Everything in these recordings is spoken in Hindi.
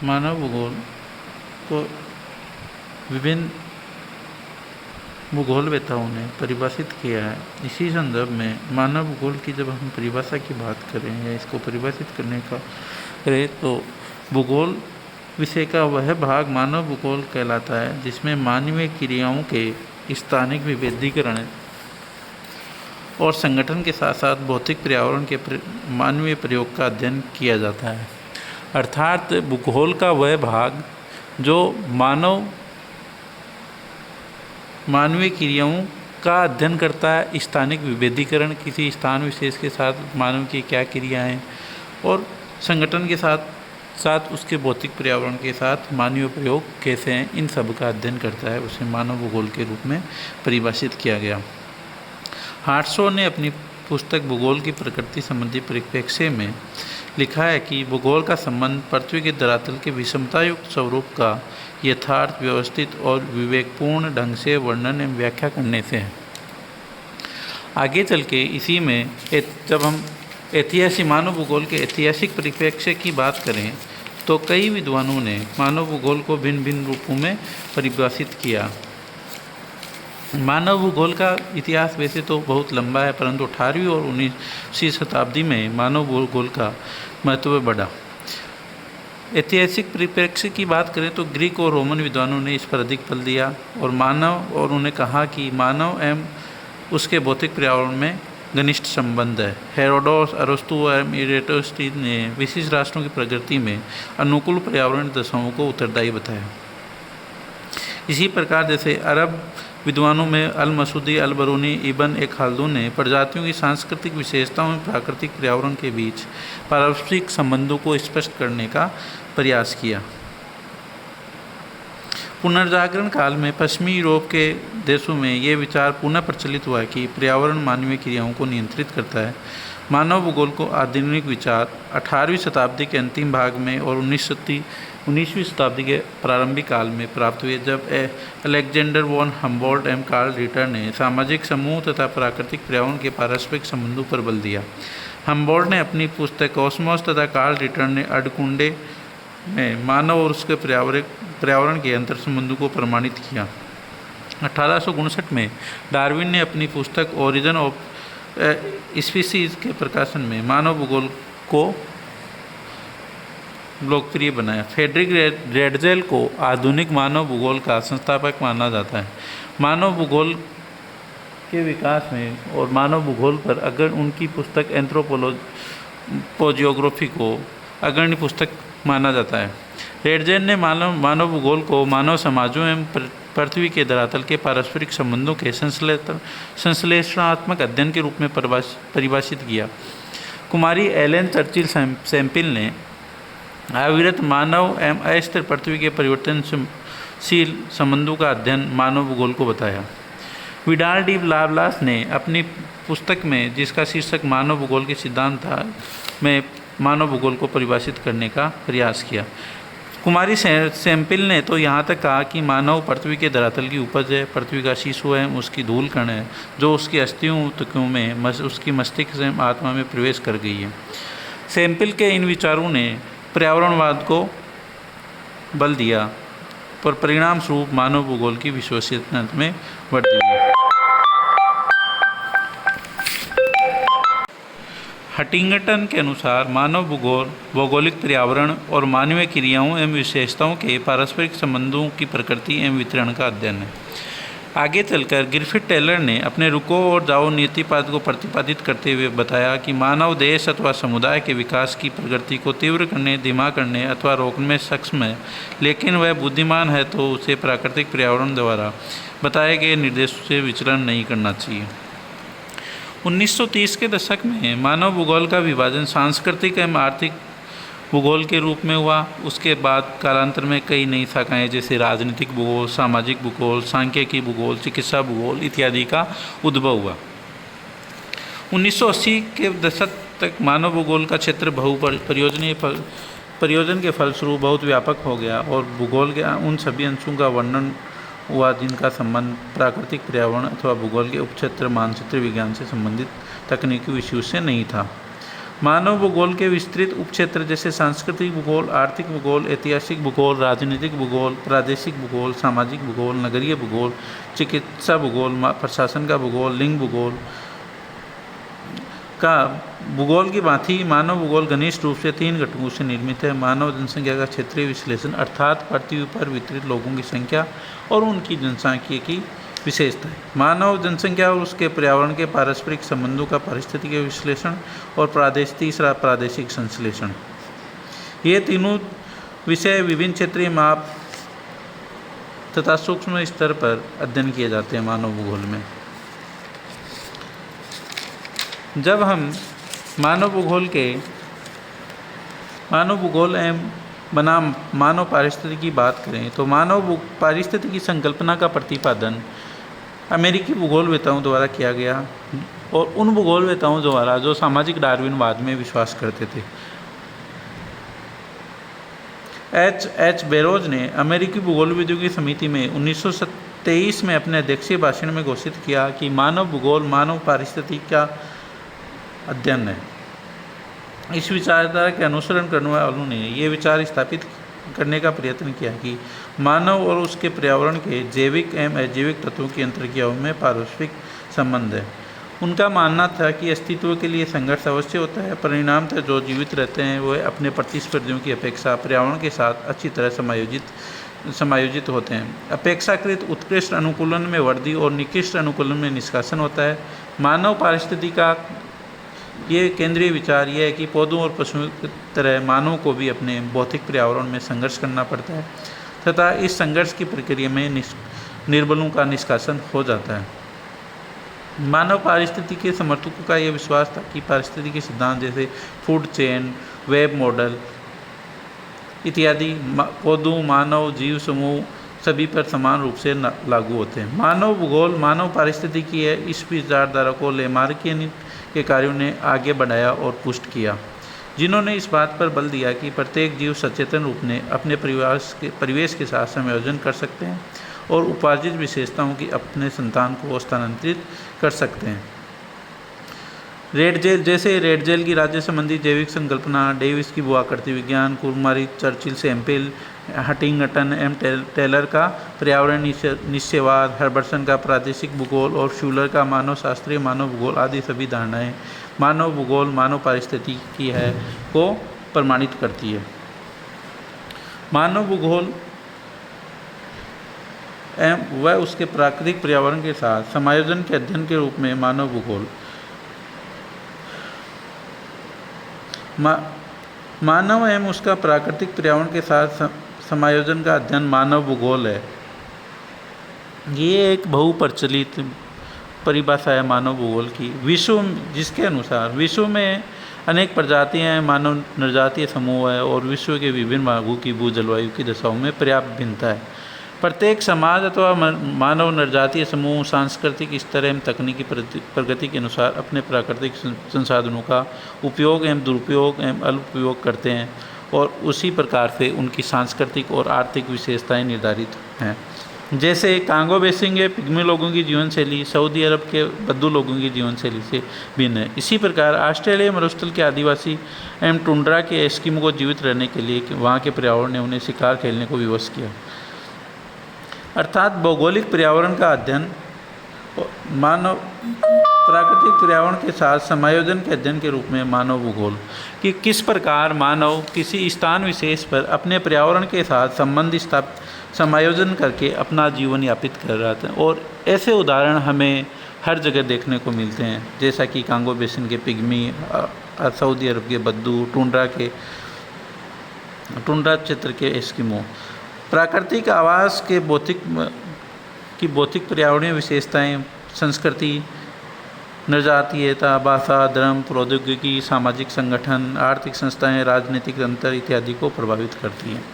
मानव भूगोल को विभिन्न भूगोलवेत्ताओं ने परिभाषित किया है। इसी संदर्भ में मानव भूगोल की जब हम परिभाषा की बात करें या इसको परिभाषित करने का करें तो भूगोल विषय का वह भाग मानव भूगोल कहलाता है जिसमें मानवीय क्रियाओं के स्थानिक विभेदीकरण और संगठन के साथ साथ भौतिक पर्यावरण के मानवीय प्रयोग का अध्ययन किया जाता है। अर्थात भूगोल का वह भाग जो मानवीय क्रियाओं का अध्ययन करता है, स्थानिक विभेदीकरण, किसी स्थान विशेष के साथ मानव की क्या क्रियाएं और संगठन के साथ साथ उसके भौतिक पर्यावरण के साथ मानवीय प्रयोग कैसे हैं, इन सब का अध्ययन करता है, उसे मानव भूगोल के रूप में परिभाषित किया गया। हार्टशॉ ने अपनी पुस्तक भूगोल की प्रकृति संबंधी परिप्रेक्ष्य में लिखा है कि भूगोल का संबंध पृथ्वी के धरातल के विषमतायुक्त स्वरूप का यथार्थ, व्यवस्थित और विवेकपूर्ण ढंग से वर्णन एवं व्याख्या करने से है। आगे चल के इसी में जब हम ऐतिहासिक मानव भूगोल के ऐतिहासिक परिप्रेक्ष्य की बात करें तो कई विद्वानों ने मानव भूगोल को भिन्न भिन्न रूपों में परिभाषित किया। मानव भूगोल का इतिहास वैसे तो बहुत लंबा है, परंतु 18वीं और 19वीं शताब्दी में मानव भूगोल का महत्व बढ़ा। ऐतिहासिक परिप्रेक्ष्य की बात करें तो ग्रीक और रोमन विद्वानों ने इस पर अधिक बल दिया और उन्होंने कहा कि मानव एवं उसके भौतिक पर्यावरण में घनिष्ठ संबंध है। हेरोडोटस, अरस्तु एवं एरिस्टोटेलिस ने विशिष्ट राष्ट्रों की प्रगति में अनुकूल पर्यावरण दशाओं को उत्तरदायी बताया। इसी प्रकार जैसे अरब विद्वानों में अल मसूदी, अल बरूनी, इब्न ए खाल्दून ने प्रजातियों की सांस्कृतिक विशेषताओं में प्राकृतिक पर्यावरण के बीच पारस्परिक संबंधों को स्पष्ट करने का प्रयास किया। पुनर्जागरण काल में पश्चिमी यूरोप के देशों में ये विचार पुनः प्रचलित हुआ कि पर्यावरण मानवीय क्रियाओं को नियंत्रित करता है। मानव भूगोल को आधुनिक विचार 18वीं शताब्दी के अंतिम भाग में और 19वीं शताब्दी के प्रारंभिक काल में प्राप्त हुए, जब अलेक्जेंडर वॉन हम्बोल्ट एवं कार्ल रिटर ने सामाजिक समूह तथा प्राकृतिक पर्यावरण के पारस्परिक संबंधों पर बल दिया। हम्बोल्ट ने अपनी पुस्तक कॉस्मोस तथा कार्ल रिटर ने अडकुंडे में मानव और उसके पर्यावरण के अंतर संबंधों को प्रमाणित किया। 1859 में डार्विन ने अपनी पुस्तक ओरिजिन ऑफ स्पीसीज के प्रकाशन में मानव भूगोल को लोकप्रिय बनाया। फ्रेडरिक रेडजेल को आधुनिक मानव भूगोल का संस्थापक माना जाता है। मानव भूगोल के विकास में और मानव भूगोल पर अगर उनकी पुस्तक एंथ्रोपोजियोग्राफी को अग्रणी पुस्तक माना जाता है। रेडजेल ने मानव भूगोल को मानव समाजों एवं पृथ्वी के धरातल के पारस्परिक संबंधों के संश्लेषणात्मक अध्ययन के रूप में परिभाषित किया। कुमारी एलेन चर्चिल सैम्पिल ने अविरत मानव एवं अस्थिर पृथ्वी के परिवर्तनशील संबंधों का अध्ययन मानव भूगोल को बताया। विडाल डी लाप्लास ने अपनी पुस्तक में, जिसका शीर्षक मानव भूगोल के सिद्धांत था, में मानव भूगोल को परिभाषित करने का प्रयास किया। कुमारी सैम्पिल ने तो यहाँ तक कहा कि मानव पृथ्वी के धरातल की उपज है, पृथ्वी का शिशु है, उसकी धूल कण है जो उसकी अस्थियों तकों में उसकी मस्तिष्क से आत्मा में प्रवेश कर गई है। सैम्पिल के इन विचारों ने पर्यावरणवाद को बल दिया, पर परिणाम स्वरूप मानव भूगोल की विश्वसनीयता में वृद्धि हुई। हटिंगटन के अनुसार मानव भूगोल भौगोलिक पर्यावरण और मानवीय क्रियाओं एवं विशेषताओं के पारस्परिक संबंधों की प्रकृति एवं वितरण का अध्ययन है। आगे चलकर गिरफिट टेलर ने अपने रुको और जाओ नीतिवाद को प्रतिपादित करते हुए बताया कि मानव देश अथवा समुदाय के विकास की प्रगति को तीव्र करने, धीमा करने अथवा रोकने में सक्षम है, लेकिन वह बुद्धिमान है तो उसे प्राकृतिक पर्यावरण द्वारा बताए गए निर्देशों से विचलन नहीं करना चाहिए। 1930 के दशक में मानव भूगोल का विभाजन सांस्कृतिक एवं आर्थिक भूगोल के रूप में हुआ। उसके बाद कालांतर में कई नई शाखाएं जैसे राजनीतिक भूगोल, सामाजिक भूगोल, सांख्यिकी भूगोल, चिकित्सा भूगोल इत्यादि का उद्भव हुआ। 1980 के दशक तक मानव भूगोल का क्षेत्र परियोजन के फलस्वरूप बहुत व्यापक हो गया और भूगोल के उन सभी अंशों का वर्णन हुआ जिनका संबंध प्राकृतिक पर्यावरण अथवा भूगोल के उपक्षेत्र मानचित्र विज्ञान से संबंधित तकनीकी विषयों से नहीं था। मानव भूगोल के विस्तृत उपक्षेत्र जैसे सांस्कृतिक भूगोल, आर्थिक भूगोल, ऐतिहासिक भूगोल, राजनीतिक भूगोल, प्रादेशिक भूगोल, सामाजिक भूगोल, नगरीय भूगोल, चिकित्सा भूगोल, प्रशासन का भूगोल, लिंग भूगोल का भूगोल की भांति मानव भूगोल घनिष्ठ रूप से 3 घटकों से निर्मित है। मानव जनसंख्या का क्षेत्रीय विश्लेषण अर्थात पृथ्वी पर वितरित लोगों की संख्या और उनकी जनसांख्यिकी विशेषता है। मानव जनसंख्या और उसके पर्यावरण के पारस्परिक संबंधों का पारिस्थितिक विश्लेषण और तीसरा प्रादेशिक संश्लेषण। ये तीनों विषय विभिन्न क्षेत्रीय माप तथा सूक्ष्म स्तर पर अध्ययन किए जाते हैं मानव भूगोल में। जब हम मानव भूगोल एवं बनाम मानव पारिस्थितिकी की बात करें तो मानव पारिस्थितिकी की संकल्पना का प्रतिपादन अमेरिकी भूगोलवेताओं द्वारा किया गया और उन भूगोलवेताओं द्वारा जो सामाजिक डार्विनवाद में विश्वास करते थे। एच बेरोज ने अमेरिकी भूगोलविदों की समिति में 1923 में अपने अध्यक्षीय भाषण में घोषित किया कि मानव भूगोल मानव पारिस्थितिकी का अध्ययन है। इस विचारधारा के अनुसरण करने वालों ने ये विचार स्थापित करने का प्रयत्न किया कि मानव और उसके पर्यावरण के जैविक एवं अजैविक तत्वों की अंतर्क्रियाओं में पारस्परिक संबंध है। उनका मानना था कि अस्तित्व के लिए संघर्ष अवश्य होता है, परिणामतः जो जीवित रहते हैं वह अपने प्रतिस्पर्धियों की अपेक्षा पर्यावरण के साथ अच्छी तरह समायोजित होते हैं। अपेक्षाकृत उत्कृष्ट अनुकूलन में वृद्धि और निकृष्ट अनुकूलन में निष्कासन होता है। मानव पारिस्थितिकी का ये केंद्रीय विचार यह है कि पौधों और पशुओं की तरह मानव को भी अपने भौतिक पर्यावरण में संघर्ष करना पड़ता है तथा इस संघर्ष की प्रक्रिया में निर्बलों का निष्कासन हो जाता है। मानव पारिस्थितिकी के समर्थकों का यह विश्वास था कि पारिस्थितिकी सिद्धांत जैसे फूड चेन, वेब मॉडल इत्यादि पौधों, मानव जीव समूह सभी पर समान रूप से लागू होते हैं। मानव भूगोल मानव पारिस्थितिकी है, इस विचारधारा को लेमार्कियन के कार्यों ने आगे बढ़ाया और पुष्ट किया, जिन्होंने इस बात पर बल दिया कि प्रत्येक जीव सचेतन रूप में अपने परिवेश के साथ संयोजन कर सकते हैं और उपार्जित विशेषताओं की अपने संतान को स्थानांतरित कर सकते हैं। रेड जेल की राज्य संबंधी जैविक संकल्पना, डेविस की भूआकृति विज्ञान, कुमारी Churchill Semple, Huntington M Taylor का पर्यावरण निश्चयवाद, हर्बर्सन का प्रादेशिक भूगोल और शूलर का मानव शास्त्रीय मानव भूगोल आदि सभी धारणाएं मानव भूगोल मानव पारिस्थितिकी है को प्रमाणित करती है। मानव भूगोल एवं वह उसके प्राकृतिक पर्यावरण के साथ समायोजन के अध्ययन के रूप में मानव भूगोल मानव एवं उसका प्राकृतिक पर्यावरण के साथ समायोजन का अध्ययन मानव भूगोल है। ये एक बहुप्रचलित परिभाषा है मानव भूगोल की। जिसके अनुसार विश्व में अनेक प्रजातियां हैं, मानव नरजातीय समूह है और विश्व के विभिन्न भागों की भू जलवायु की दशाओं में पर्याप्त भिन्नता है। प्रत्येक समाज अथवा मानव नरजातीय समूह सांस्कृतिक स्तर एवं तकनीकी प्रगति के अनुसार अपने प्राकृतिक संसाधनों का उपयोग एवं दुरुपयोग एवं अल्पयोग करते हैं और उसी प्रकार से उनकी सांस्कृतिक और आर्थिक विशेषताएं निर्धारित हैं। जैसे कांगो बेसिन के पिग्मी लोगों की जीवन शैली सऊदी अरब के बद्दू लोगों की जीवन शैली से भिन्न है। इसी प्रकार ऑस्ट्रेलिया मरुस्थल के आदिवासी एवं टुंड्रा के एस्किमो को जीवित रहने के लिए वहाँ के पर्यावरण ने उन्हें शिकार खेलने को विवश किया। अर्थात भौगोलिक पर्यावरण का अध्ययन मानव प्राकृतिक पर्यावरण के साथ समायोजन के अध्ययन के रूप में मानव भूगोल कि किस प्रकार मानव किसी स्थान विशेष पर अपने पर्यावरण के साथ संबंध समायोजन करके अपना जीवन यापित कर रहा था। और ऐसे उदाहरण हमें हर जगह देखने को मिलते हैं, जैसा कि कांगो बेसिन के पिग्मी, सऊदी अरब के बद्दू, टुंड्रा क्षेत्र के एस्किमो। प्राकृतिक आवास के भौतिक पर्यावरणीय विशेषताएं संस्कृति, नरजातीयता, भाषा, धर्म, प्रौद्योगिकी, सामाजिक संगठन, आर्थिक संस्थाएं, राजनीतिक तंत्र इत्यादि को प्रभावित करती हैं।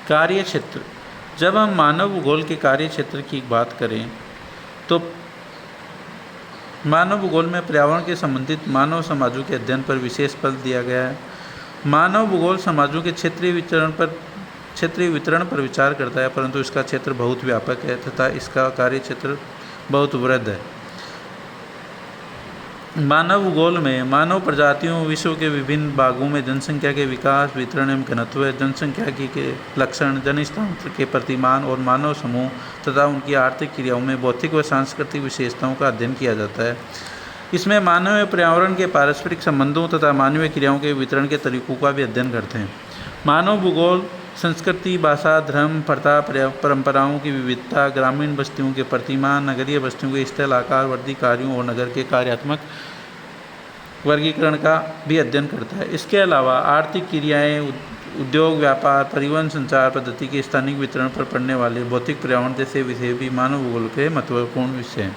कार्य क्षेत्र। जब हम मानव भूगोल के कार्य क्षेत्र की बात करें तो मानव भूगोल में पर्यावरण के संबंधित मानव समाजों के अध्ययन पर विशेष बल दिया गया है। मानव भूगोल समाजों के क्षेत्रीय विचरण पर क्षेत्रीय वितरण पर विचार करता है, परंतु इसका क्षेत्र बहुत व्यापक है तथा इसका कार्य क्षेत्र बहुत वृहद है। मानव भूगोल में मानव प्रजातियों विश्व के विभिन्न भागों में जनसंख्या के विकास, वितरण एवं घनत्व, जनसंख्या के लक्षण, जनस्थानांतर के प्रतिमान और मानव समूह तथा उनकी आर्थिक क्रियाओं में भौतिक व सांस्कृतिक विशेषताओं का अध्ययन किया जाता है। इसमें मानव एवं पर्यावरण के पारस्परिक संबंधों तथा मानवीय क्रियाओं के वितरण के तरीकों का भी अध्ययन करते हैं। मानव भूगोल संस्कृति, भाषा, धर्म, प्रथा, परंपराओं की विविधता, ग्रामीण बस्तियों के प्रतिमान, नगरीय बस्तियों के स्थल, आकार, वृद्धि कार्यों और नगर के कार्यात्मक वर्गीकरण का भी अध्ययन करता है। इसके अलावा आर्थिक क्रियाएं, उद्योग, व्यापार, परिवहन, संचार पद्धति के स्थानिक वितरण पर पड़ने वाले भौतिक पर्यावरण जैसे विषय भी मानव भूगोल के महत्वपूर्ण विषय हैं।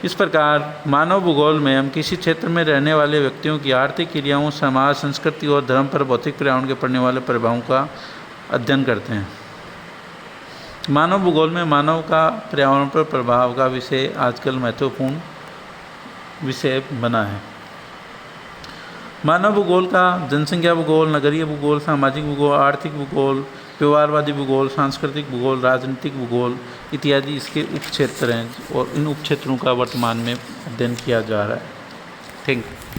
इस प्रकार मानव भूगोल में हम किसी क्षेत्र में रहने वाले व्यक्तियों की आर्थिक क्रियाओं, समाज, संस्कृति और धर्म पर भौतिक पर्यावरण के पड़ने वाले प्रभावों का अध्ययन करते हैं। मानव भूगोल में मानव का पर्यावरण पर प्रभाव का विषय आजकल महत्वपूर्ण विषय बना है। मानव भूगोल का जनसंख्या भूगोल, नगरीय भूगोल, सामाजिक भूगोल, आर्थिक भूगोल, व्यवहारवादी भूगोल, सांस्कृतिक भूगोल, राजनीतिक भूगोल इत्यादि इसके उपक्षेत्र हैं और इन उपक्षेत्रों का वर्तमान में अध्ययन किया जा रहा है। Thank you.